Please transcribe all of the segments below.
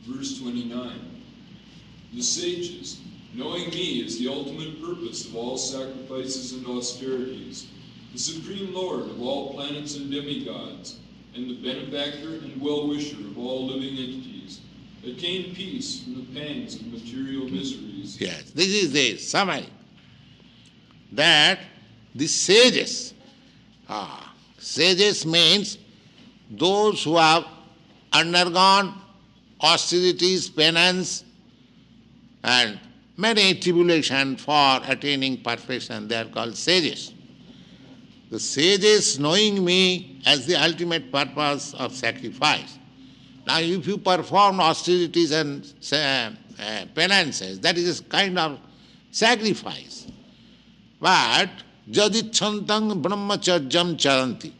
Verse 29. The sages, knowing me as the ultimate purpose of all sacrifices and austerities, the supreme lord of all planets and demigods, and the benefactor and well-wisher of all living entities, attain peace from the pangs of material miseries. Yes, this is the summary. That the sages, sages means those who have undergone austerities, penance, and many tribulation for attaining perfection, they are called sages. The sages knowing me as the ultimate purpose of sacrifice. Now if you perform austerities and penances, that is a kind of sacrifice. But jadichantang brahmacharyam charanti.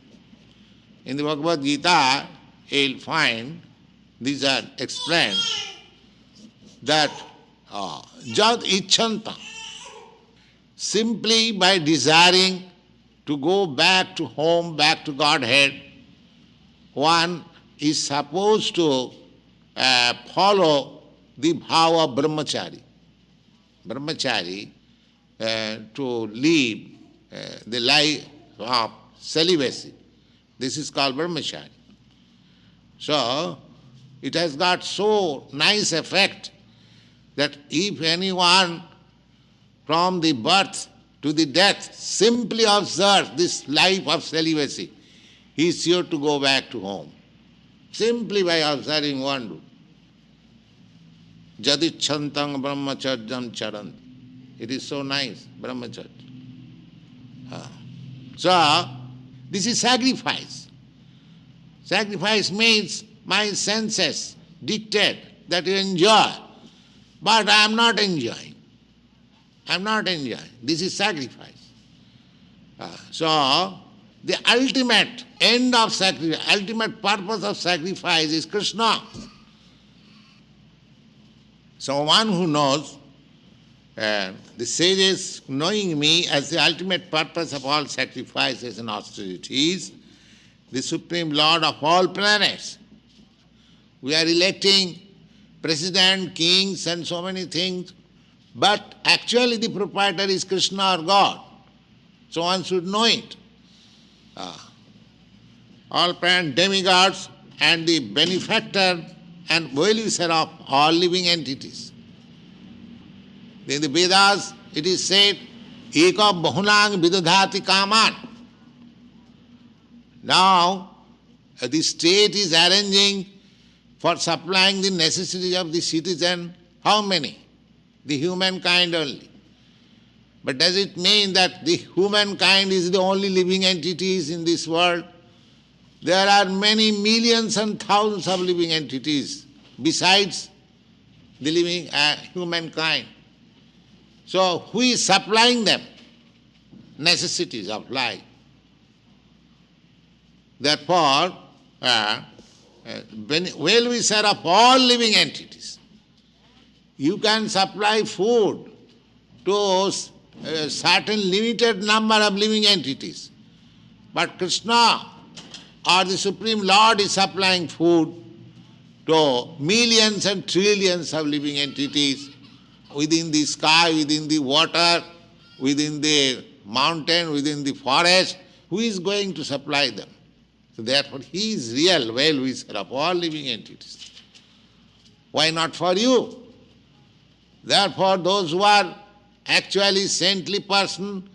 In the Bhagavad Gita, you will find these are explained that jad ichanta, simply by desiring to go back to home, back to Godhead, one is supposed to follow the bhava of brahmachari. Brahmachari, to live the life of celibacy. This is called brahmachari. So, it has got so nice effect that if anyone from the birth to the death simply observes this life of celibacy, he is sure to go back to home. Simply by observing one rule. Jadichantang brahmacharyam charanti. It is so nice, brahmacharya. So, this is sacrifice. Sacrifice means my senses dictate that you enjoy, but I am not enjoying. I am not enjoying. This is sacrifice. So, the ultimate end of sacrifice, ultimate purpose of sacrifice is Krishna. So one who knows, the sages knowing me as the ultimate purpose of all sacrifices and austerities, the Supreme Lord of all planets. We are electing president, kings and so many things, but actually the proprietor is Krishna or God. So one should know it. All planet demigods and the benefactor and well-wisher of all living entities. In the Vedas it is said, Eka bahunang vidadhati kaman. Now the state is arranging for supplying the necessities of the citizen. How many? The humankind only. But does it mean that the humankind is the only living entities in this world? There are many millions and thousands of living entities besides the living humankind. So who is supplying them? Necessities of life. Therefore, well-wisher of all living entities. You can supply food to a certain limited number of living entities. But Krishna or the Supreme Lord is supplying food to millions and trillions of living entities within the sky, within the water, within the mountain, within the forest. Who is going to supply them? So therefore he is real well-wisher of all living entities. Why not for you? Therefore those who are actually saintly person,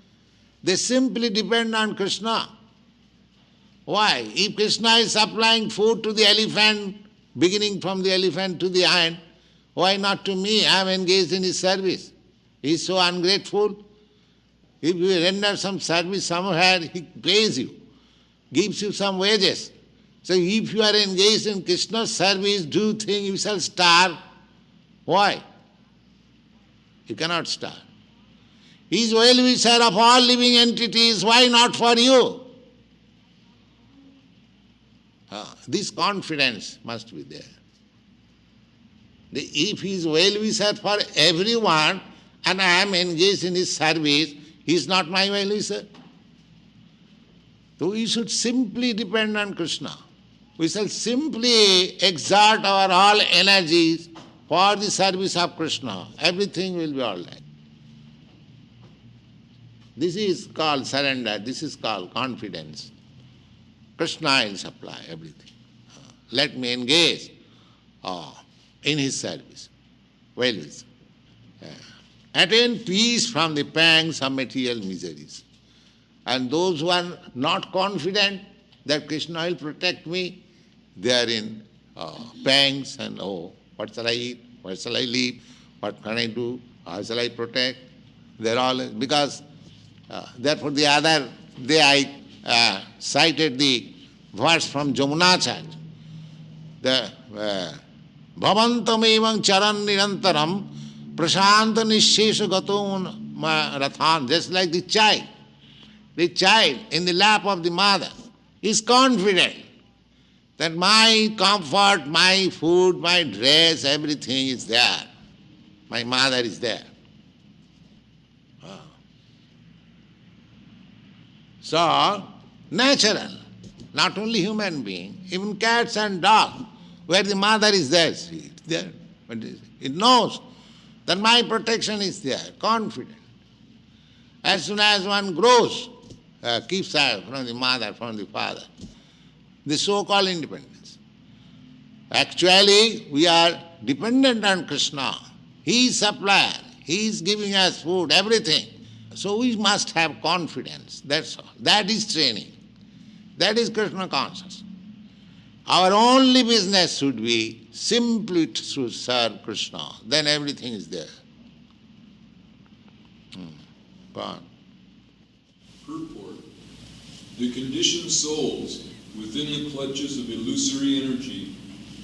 they simply depend on Krishna. Why? If Krishna is supplying food to the elephant, beginning from the elephant to the end, why not to me? I am engaged in his service. He is so ungrateful. If you render some service somewhere, he pays you, gives you some wages. So if you are engaged in Krishna's service, do you think you shall starve? Why? You cannot starve. He is well-wisher of all living entities, why not for you? This confidence must be there. If he is well-wisher for everyone and I am engaged in his service, he is not my well-wisher. So we should simply depend on Krishna. we shall simply exert our all energies for the service of Krishna. Everything will be all right. This is called surrender. This is called confidence. Krishna will supply everything. Let me engage in his service. Well, attain peace from the pangs of material miseries. And those who are not confident that Krishna will protect me, they are in pangs and, what shall I eat? Where shall I live? What can I do? How shall I protect? They're all, because therefore the other day I cited the verse from Jamunacharya. The Bhavantam evam charan nirantaram prashanta nishesha gaton rathan. Just like the child in the lap of the mother is confident that my comfort, my food, my dress, everything is there. My mother is there. So, natural, not only human being, even cats and dogs, where the mother is there, see, it's there. But it knows that my protection is there, confident. As soon as one grows, keeps out from the mother, from the father, the so-called independence. Actually, we are dependent on Krishna. He is supplier. He is giving us food, everything. So we must have confidence. That's all. That is training. That is Krishna consciousness. Our only business should be simply to serve Krishna. Then everything is there. Go on. Purport. The conditioned souls within the clutches of illusory energy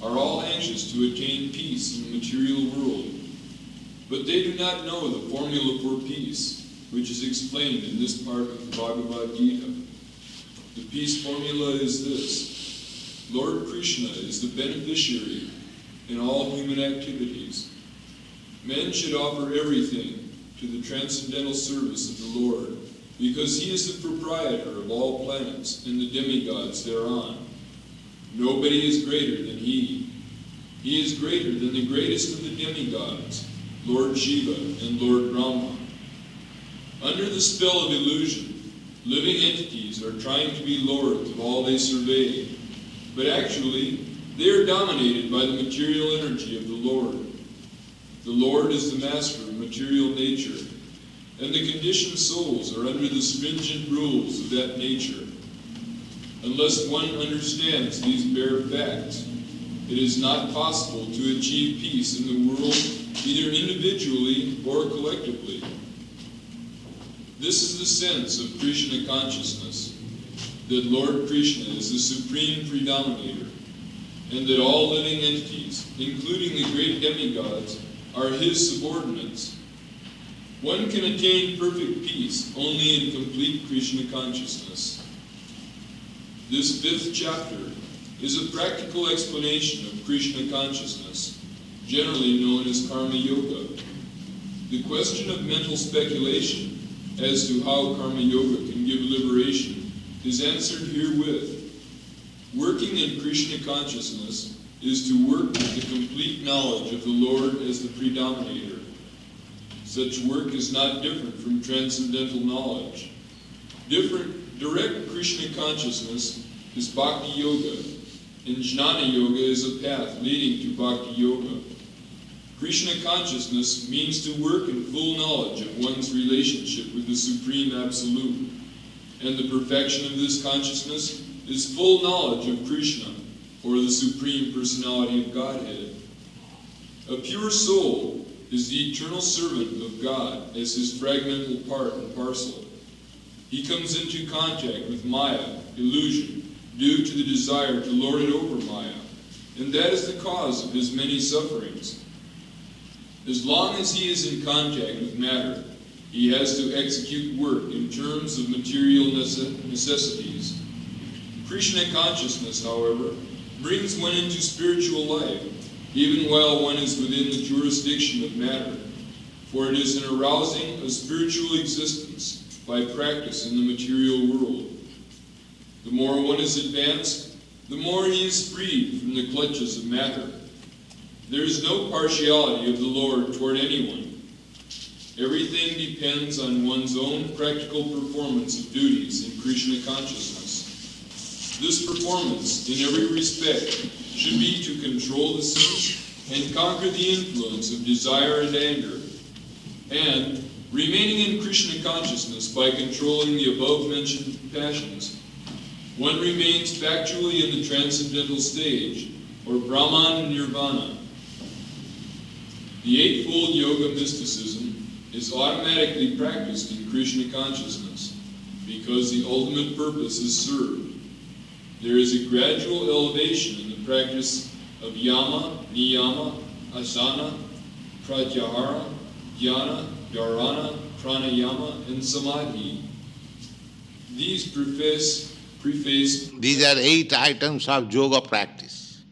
are all anxious to attain peace in the material world, but they do not know the formula for peace, which is explained in this part of the Bhagavad Gita. The peace formula is this: Lord Krishna is the beneficiary in all human activities. Men should offer everything to the transcendental service of the Lord, because he is the proprietor of all planets and the demigods thereon. Nobody is greater than he. He is greater than the greatest of the demigods, Lord Shiva and Lord Brahma. Under the spell of illusion, living entities are trying to be lords of all they survey, but actually they are dominated by the material energy of the Lord. The Lord is the master of material nature, and the conditioned souls are under the stringent rules of that nature. Unless one understands these bare facts, it is not possible to achieve peace in the world, either individually or collectively. This is the sense of Krishna consciousness, that Lord Krishna is the supreme predominator, and that all living entities, including the great demigods, are his subordinates. One can attain perfect peace only in complete Krishna consciousness. This 5th chapter is a practical explanation of Krishna consciousness, generally known as Karma Yoga. The question of mental speculation as to how Karma Yoga can give liberation is answered herewith. Working in Krishna consciousness is to work with the complete knowledge of the Lord as the predominator. Such work is not different from transcendental knowledge. Direct Krishna consciousness is Bhakti Yoga, and Jnana Yoga is a path leading to Bhakti Yoga. Krishna consciousness means to work in full knowledge of one's relationship with the Supreme Absolute, and the perfection of this consciousness is full knowledge of Krishna, or the Supreme Personality of Godhead. A pure soul is the eternal servant of God as his fragmental part and parcel. He comes into contact with Maya, illusion, due to the desire to lord it over Maya, and that is the cause of his many sufferings. As long as he is in contact with matter, he has to execute work in terms of material necessities. Krishna consciousness, however, brings one into spiritual life, even while one is within the jurisdiction of matter, for it is an arousing of spiritual existence by practice in the material world. The more one is advanced, the more he is freed from the clutches of matter. There is no partiality of the Lord toward anyone. Everything depends on one's own practical performance of duties in Krishna consciousness. This performance, in every respect, should be to control the senses and conquer the influence of desire and anger, and remaining in Krishna consciousness by controlling the above-mentioned passions, one remains factually in the transcendental stage, or Brahman Nirvana. The Eightfold Yoga mysticism is automatically practiced in Krishna consciousness because the ultimate purpose is served. There is a gradual elevation in the practice of yama, niyama, asana, pratyahara, dhyana, dharana, pranayama, and samadhi. These preface These are 8 items of yoga practice.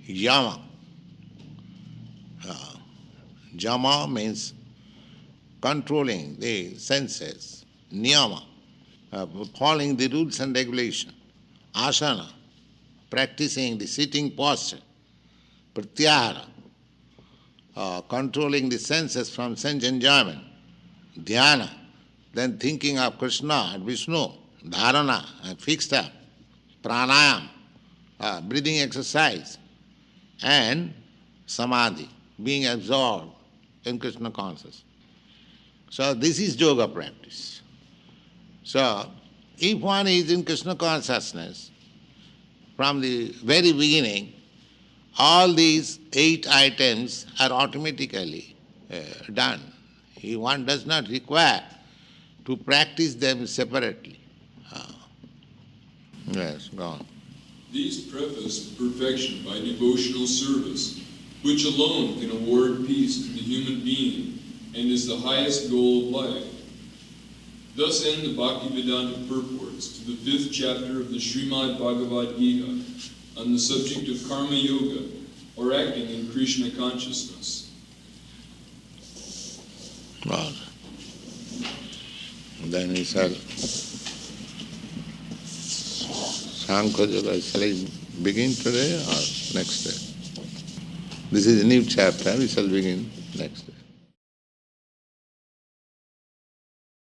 Yama. Yama means controlling the senses. Niyama, following the rules and regulation. Asana, practicing the sitting posture. Pratyahara, controlling the senses from sense enjoyment. Dhyana, then thinking of Krishna and Vishnu. Dharana, fixed up. Pranayam, breathing exercise. And samadhi, being absorbed in Krishna consciousness. So this is yoga practice. So if one is in Krishna consciousness, from the very beginning, all these 8 items are automatically done. One does not require to practice them separately. Yes, go on. These preface perfection by devotional service, which alone can award peace to the human being and is the highest goal of life. Thus end the Bhaktivedanta purports to the 5th chapter of the Srimad Bhagavad Gita on the subject of Karma Yoga, or acting in Krishna consciousness. Well, then he said, Sankhya Yoga, shall I begin today or next day? This is a new chapter, we shall begin next day.